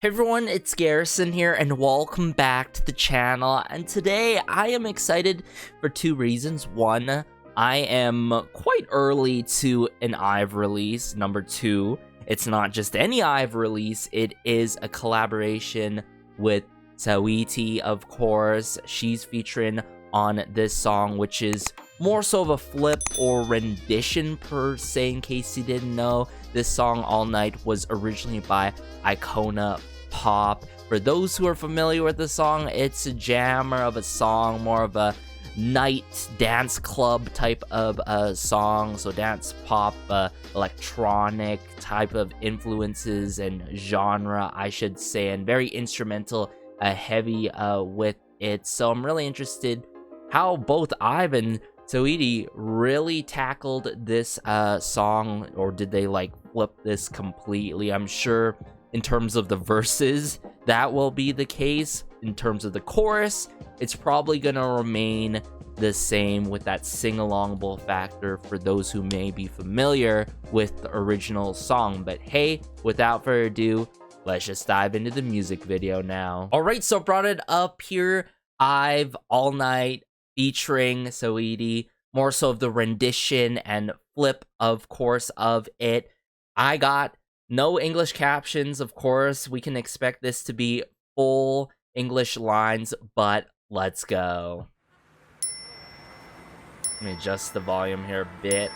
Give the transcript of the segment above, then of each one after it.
Hey everyone, it's Garrison here and welcome back to the channel, and today I am excited for two reasons. One, I am quite early to an IVE release. Number two, it's not just any IVE release, it is a collaboration with Saweetie, of course. She's featuring on this song, which is more so of a flip or rendition per se, in case you didn't know. This song, All Night, was originally by Icona Pop. For those who are familiar with the song, it's a jammer of a song, more of a night dance club type of song. So dance pop, electronic type of influences and genre, I should say, and very instrumental, heavy with it. So I'm really interested how both IVE and Saweetie really tackled this song, or did they like flip this completely? I'm sure in terms of the verses, that will be the case. In terms of the chorus, it's probably gonna remain the same with that sing-alongable factor for those who may be familiar with the original song. But hey, without further ado, let's just dive into the music video now. Alright, so brought it up here, IVE, All Night, featuring Saweetie, more so of the rendition and flip, of course, of it. I got no English captions, of course. We can expect this to be full English lines, but let's go. Let me adjust the volume here a bit.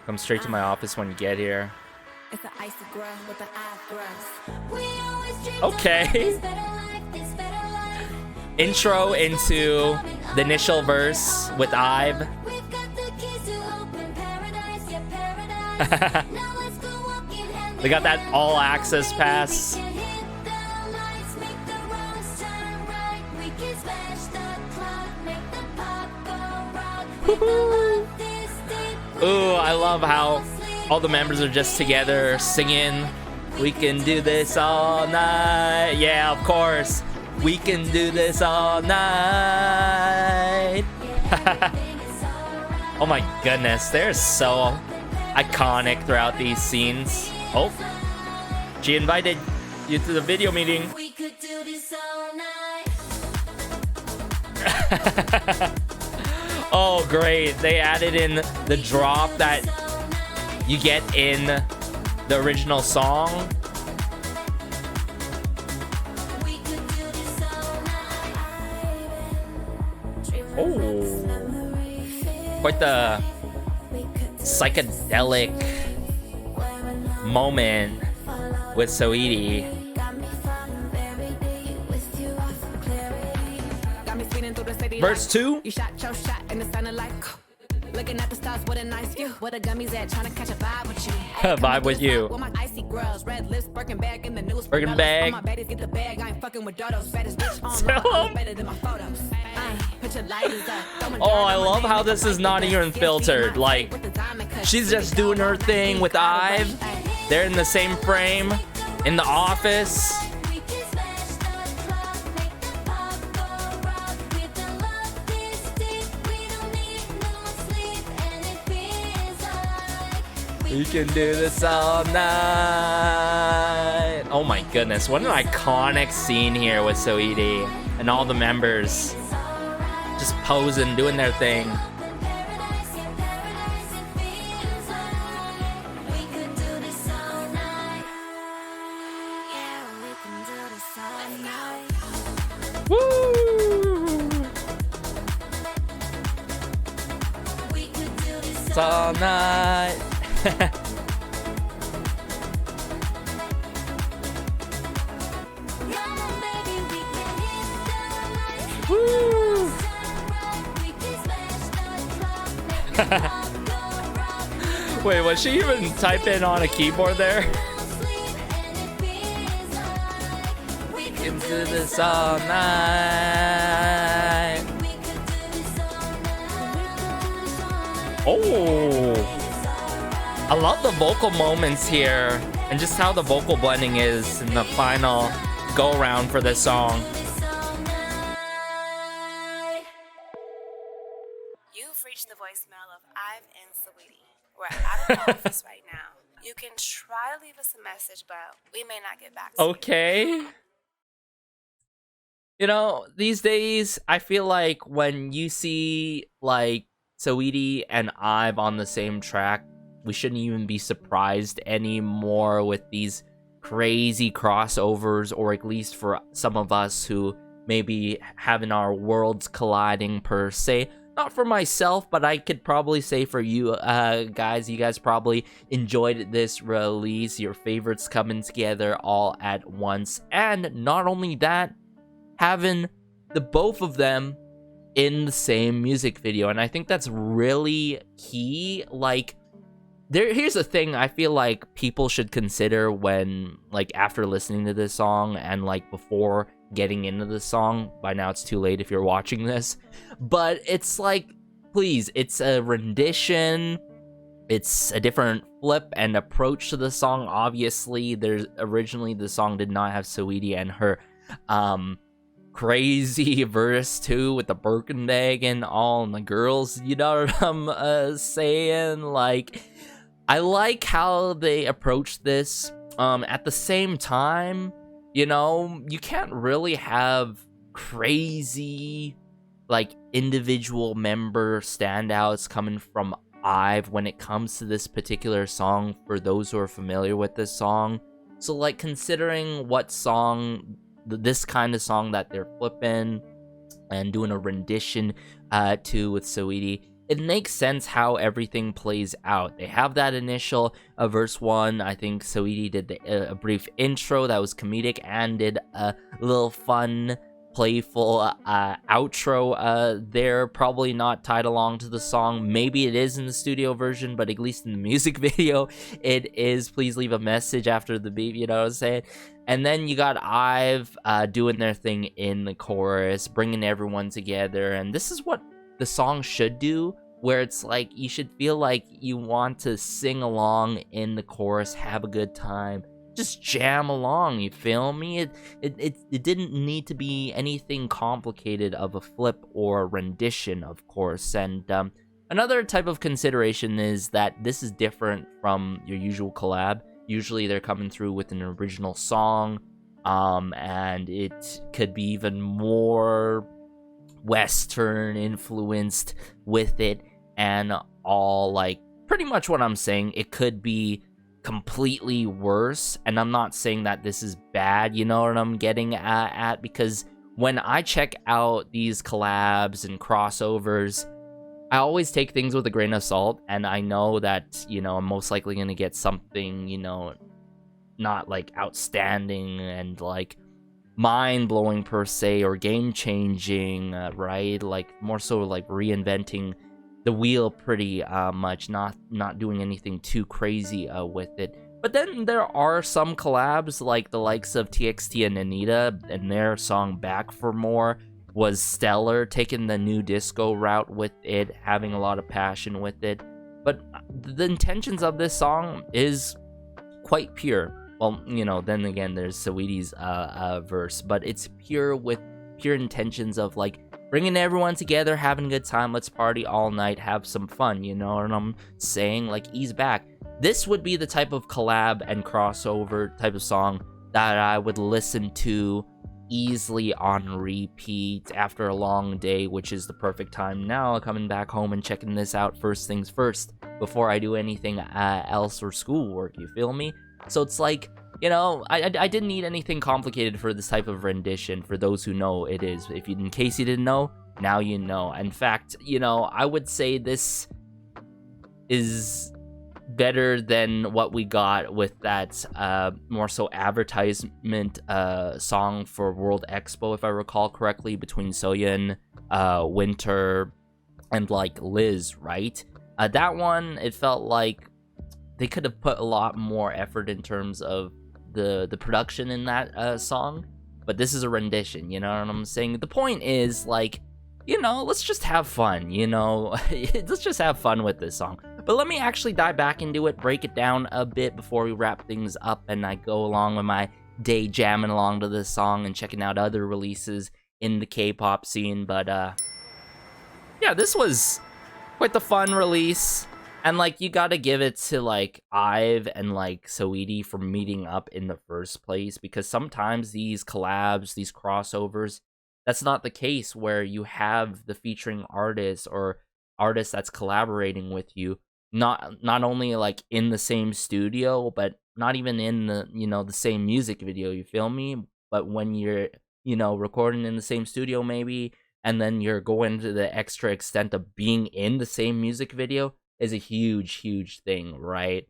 Come straight to my office when you get here. Okay. Intro into the initial verse with IVE. They got that all access pass. Ooh, I love how all the members are just together singing, "We can do this all night." Yeah, of course. We can do this all night. Oh my goodness, they're so iconic throughout these scenes. Oh, she invited you to the video meeting. We could do this all night. Oh, great. They added in the drop that you get in the original song. Oh, quite the psychedelic moment with Saweetie. Verse 2. Looking at the stars, what a nice view. What a gummies at, trying to catch a vibe with you. Vibe with you. With my icy girls, red lips, Birkin bag in the news. Birkin bag. My baddies get the bag. I ain't fucking with Dodos. Baddest bitch on better than my photos. Oh, I love how this is not even filtered. Like, she's just doing her thing with IVE. They're in the same frame, in the office. We can do this all night. Oh my goodness, what an iconic scene here with Saweetie and all the members just posing, doing their thing. Woo! It's all night. Woo! Wait, was she even typing on a keyboard there? We can do this all night. Oh, I love the vocal moments here and just how the vocal blending is in the final go around for this song. You've reached the voicemail of IVE and Saweetie. We're out of the office right now. You can try to leave us a message, but we may not get back to you. Okay. You know, these days, I feel like when you see, like, Saweetie and IVE on the same track, we shouldn't even be surprised anymore with these crazy crossovers, or at least for some of us who maybe having our worlds colliding per se. Not for myself, but I could probably say for you guys, you guys probably enjoyed this release, your favorites coming together all at once. And not only that, having the both of them in the same music video, and I think that's really key. Like, here's the thing I feel like people should consider when, like, after listening to this song and, like, before getting into the song. By now it's too late if you're watching this, but it's like, please, it's a rendition, it's a different flip and approach to the song. Obviously, originally the song did not have Saweetie and her crazy verse 2 with the Birkenbag and all, and the girls, you know what I'm saying? Like, I like how they approach this. At the same time, you know, you can't really have crazy, like, individual member standouts coming from IVE when it comes to this particular song, for those who are familiar with this song. So, like, considering what song, this kind of song that they're flipping and doing a rendition to with Saweetie, it makes sense how everything plays out. They have that initial verse 1. I think Saweetie did a brief intro that was comedic and did a little fun, playful outro there. Probably not tied along to the song. Maybe it is in the studio version, but at least in the music video, it is. Please leave a message after the beat, you know what I'm saying? And then you got IVE doing their thing in the chorus, bringing everyone together. And this is what the song should do, where it's like you should feel like you want to sing along in the chorus, have a good time, just jam along, you feel me? It didn't need to be anything complicated of a flip or a rendition, of course. And another type of consideration is that this is different from your usual collab. Usually they're coming through with an original song, and it could be even more Western influenced with it, and all, like, pretty much what I'm saying. It could be completely worse, and I'm not saying that this is bad, you know what I'm getting at, because when I check out these collabs and crossovers, I always take things with a grain of salt, and I know that, you know, I'm most likely gonna get something, you know, not like outstanding and like mind-blowing per se, or game-changing, right? Like, more so like reinventing the wheel pretty much, not doing anything too crazy with it. But then there are some collabs, like the likes of TXT and Anita, and their song Back for More was stellar, taking the new disco route with it, having a lot of passion with it. But the intentions of this song is quite pure. Well, you know, then again, there's Saweetie's verse, but it's pure, with pure intentions of, like, bringing everyone together, having a good time, let's party all night, have some fun, you know what I'm saying? Like, ease back. This would be the type of collab and crossover type of song that I would listen to easily on repeat after a long day, which is the perfect time now, coming back home and checking this out first things first, before I do anything else or schoolwork, you feel me? So it's like, you know, I didn't need anything complicated for this type of rendition. For those who know, it is. If you, in case you didn't know, now you know. In fact, you know, I would say this is better than what we got with that more so advertisement song for World Expo, if I recall correctly, between Soyeon, Winter, and, like, Liz, right? That one, it felt like they could have put a lot more effort in terms of the production in that song, but this is a rendition, you know what I'm saying? The point is, like, you know, let's just have fun, you know? Let's just have fun with this song. But let me actually dive back into it, break it down a bit before we wrap things up and I go along with my day jamming along to this song and checking out other releases in the K-pop scene. But yeah, this was quite the fun release. And like you gotta give it to like IVE and like Saweetie for meeting up in the first place, because sometimes these collabs, these crossovers, that's not the case, where you have the featuring artist or artist that's collaborating with you not only like in the same studio, but not even in the, you know, the same music video, you feel me? But when you're, you know, recording in the same studio maybe, and then you're going to the extra extent of being in the same music video, is a huge thing, right?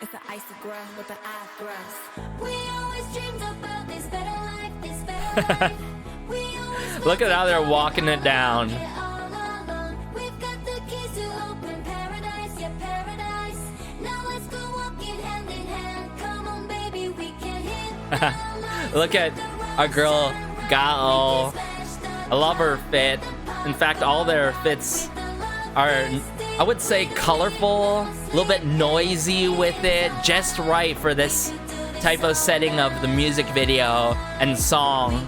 It's an icy girl with the eye thrust. We always dreamed about this better life, this better life. We always Look at how they're walking it down. all alone. We've got the keys to open paradise, yeah, paradise. Now let's go walking hand in hand. Come on, baby, we can hit. Look at our girl Gao. I love her fit. In fact, all their fits are, I would say, colorful, a little bit noisy with it, just right for this type of setting of the music video and song.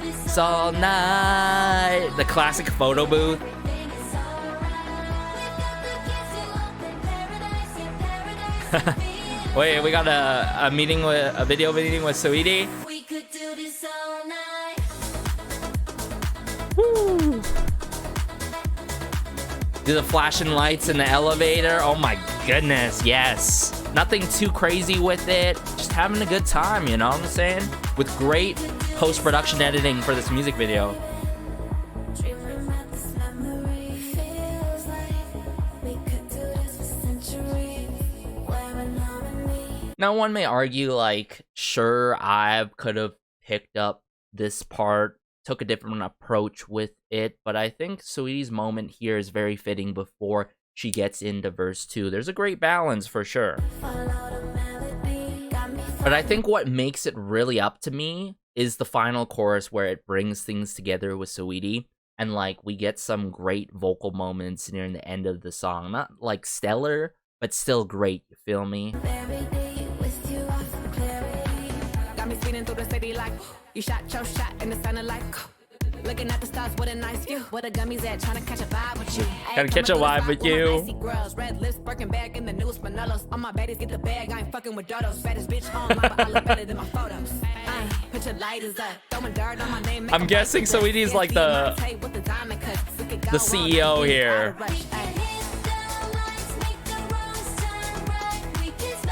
It's all night. The classic photo booth. Wait, we got a video meeting with Saweetie. We could do this all night. Woo. Do the flashing lights in the elevator. Oh my goodness, yes. Nothing too crazy with it. Just having a good time, you know what I'm saying? With great post-production editing for this music video. Dreaming about this memory. Feels like we could do this for centuries. Wearing harmony. Now, one may argue, like, sure, I could have picked up this part, took a different approach with it, but I think Saweetie's moment here is very fitting before she gets into verse 2. There's a great balance for sure. Follow the melody. Got me But I think what makes it really up to me is the final chorus, where it brings things together with Saweetie, and like we get some great vocal moments near the end of the song. Not like stellar, but still great, you feel me? very deep with you off the clarity. Got me speeding through the city like you shot your shot and it sounded like looking at the stars with a nice view. Where the gummies at, trying to catch a vibe with you. Gotta catch a vibe with you. Icy girls, red lips, Birkin bag in the new Spinellos. All my baddies get the bag, I ain't fucking with dodos. Baddest bitch online, but I look better than my photos. Put your lighters up, throwing dirt on my name. I'm guessing Saweetie's like the CEO here.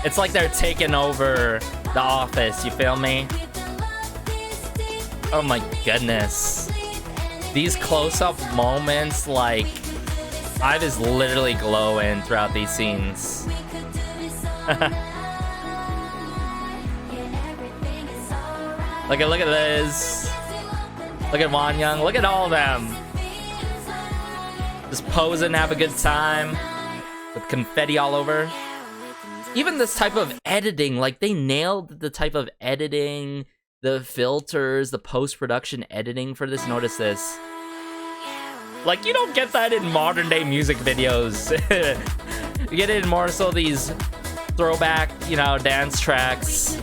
It's like they're taking over the office, you feel me? Oh my goodness. These close-up moments, like, IVE is literally glowing throughout these scenes. Look at Liz. Look at Wanyang. Look at all of them. Just posing, have a good time. With confetti all over. Even this type of editing, like, they nailed the type of editing, the filters, the post-production editing for this. Notice this. Like, you don't get that in modern day music videos. You get it in more so these throwback, you know, dance tracks.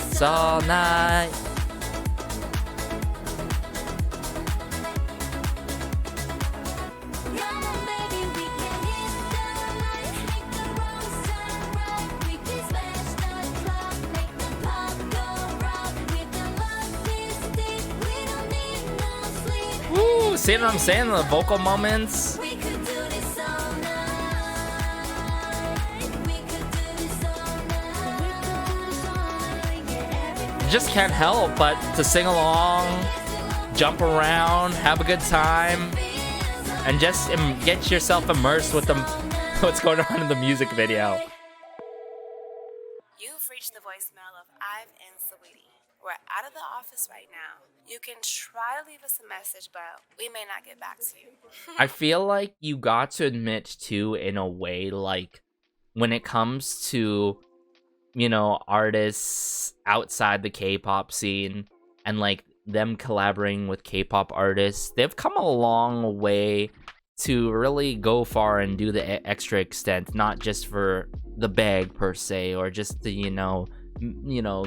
It's all night. Woo, see what I'm saying? The vocal moments. You just can't help but to sing along, jump around, have a good time, and just get yourself immersed with what's going on in the music video. You've reached the voicemail of IVE and Saweetie. We're out of the office right now. You can try to leave us a message, but we may not get back to you. I feel like you got to admit too, in a way, like when it comes to, you know, artists outside the K-pop scene and like them collaborating with K-pop artists, they've come a long way to really go far and do the extra extent, not just for the bag per se, or just to, you know,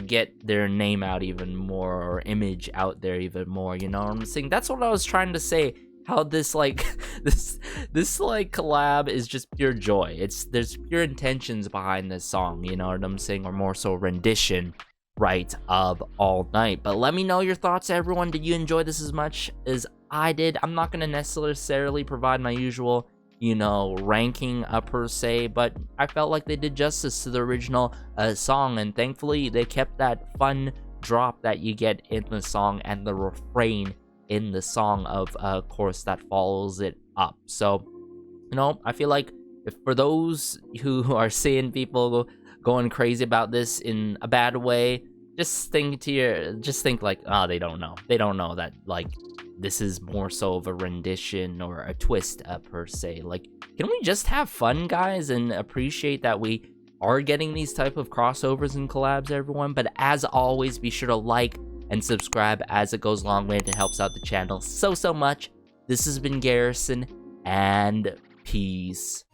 get their name out even more, or image out there even more, you know what I'm saying? That's what I was trying to say. how this like this like collab is just pure joy. There's pure intentions behind this song, you know what I'm saying, or more so rendition, right, of All Night. But let me know your thoughts, everyone. Did you enjoy this as much as I did? I'm not gonna necessarily provide my usual, you know, ranking per se, but I felt like they did justice to the original song, and thankfully they kept that fun drop that you get in the song and the refrain in the song of course that follows it up. So, you know, I feel like if for those who are seeing people going crazy about this in a bad way, just think like, oh, they don't know that like this is more so of a rendition or a twist per se. Like, can we just have fun, guys, and appreciate that we are getting these type of crossovers and collabs, everyone? But as always, be sure to like and subscribe, as it goes a long way and it helps out the channel so much. This has been Garrison, and peace.